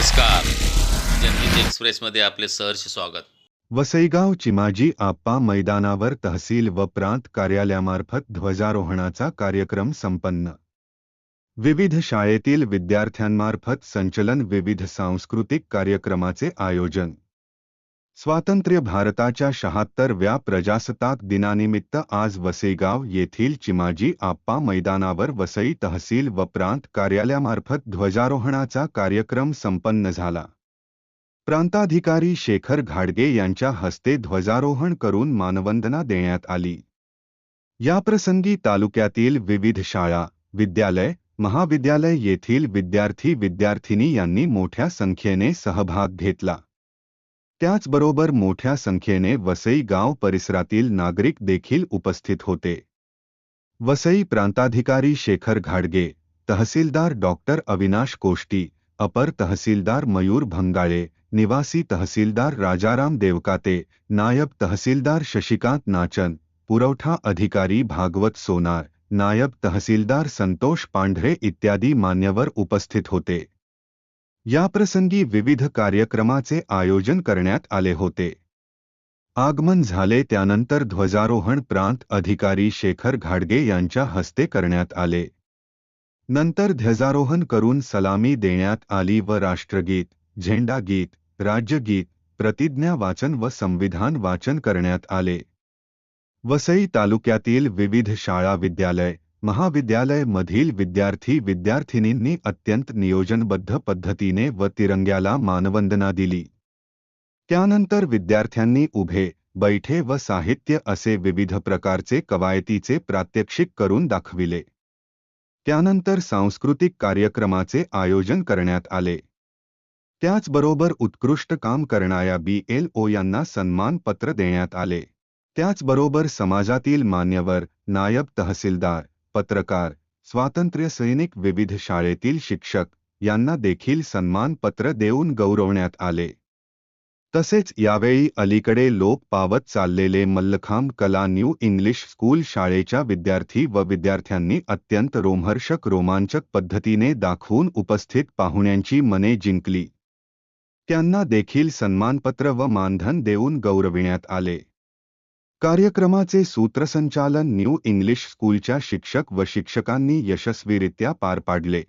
नमस्कार. जनहित एक्सप्रेसमध्ये आपले सहर्ष स्वागत. वसईगाव चिमाजी आप्पा मैदानावर तहसील व प्रांत कार्यालयामार्फत ध्वजारोहणाचा कार्यक्रम संपन्न. विविध शाळेतील विद्यार्थ्यांमार्फत संचलन, विविध सांस्कृतिक कार्यक्रमाचे आयोजन. स्वातंत्र्य भारताच्या 76व्या प्रजासत्ताक दिनानिमित्त आज वसईगाव येथील चिमाजी आप्पा मैदानावर वसई तहसील व प्रांत कार्यालयामार्फत ध्वजारोहणाचा कार्यक्रम संपन्न झाला. प्रांताधिकारी शेखर घाडगे यांच्या हस्ते ध्वजारोहण करून मानवंदना देण्यात आली. याप्रसंगी तालुक्यातील विविध शाळा, विद्यालय, महाविद्यालय येथील विद्यार्थी-विद्यार्थिनी यांनी मोठ्या संख्येने सहभाग घेतला. त्याचबरोबर मोठ्या संख्येने वसई गाव परिसरातील नागरिक देखील उपस्थित होते. वसई प्रांताधिकारी शेखर घाडगे, तहसीलदार डॉक्टर अविनाश कोष्टी, अपर तहसीलदार मयूर भंगाळे, निवासी तहसीलदार राजाराम देवकाते, नायब तहसीलदार शशिकांत नाचन, पुरवठा अधिकारी भागवत सोनार, नायब तहसीलदार संतोष पांढरे इत्यादी मान्यवर उपस्थित होते. याप्रसंगी विविध कार्यक्रमाचे आयोजन करण्यात आले होते. आगमन झाले त्यानंतर ध्वजारोहण प्रांत अधिकारी शेखर घाडगे यांच्या हस्ते करण्यात आले. नंतर ध्वजारोहण करून सलामी देण्यात आली व राष्ट्रगीत, झेंडागीत, राज्यगीत, प्रतिज्ञा वाचन व संविधान वाचन करण्यात आले. वसई तालुक्यातील विविध शाळा, विद्यालय, महाविद्यालय मधील विद्यार्थी-विद्यार्थिनींनी अत्यंत नियोजनबद्ध पद्धतीने व तिरंग्याला मानवंदना दिली. त्यानंतर विद्यार्थ्यांनी उभे, बैठे व साहित्य असे विविध प्रकारचे कवायतीचे प्रात्यक्षिक करून दाखविले. त्यानंतर सांस्कृतिक कार्यक्रमाचे आयोजन करण्यात आले. त्याचबरोबर उत्कृष्ट काम करणाऱ्या BLO यांना सन्मानपत्र देण्यात आले. त्याचबरोबर समाजातील मान्यवर, नायब तहसीलदार, पत्रकार, स्वातंत्र्यसैनिक, विविध शाळेतील शिक्षक यांना देखील सन्मानपत्र देऊन गौरवण्यात आले. तसेच यावेळी अलीकडे लोप पावत चाललेले मल्लखांब कला न्यू इंग्लिश स्कूल शाळेच्या विद्यार्थी व विद्यार्थ्यांनी अत्यंत रोमहर्षक, रोमांचक पद्धतीने दाखवून उपस्थित पाहुण्यांची मने जिंकली. त्यांना देखील सन्मानपत्र व मानधन देऊन गौरविण्यात आले. कार्यक्रमाचे सूत्रसंचालन न्यू इंग्लिश स्कूलच्या शिक्षक व शिक्षकांनी यशस्वीरित्या पार पाडले.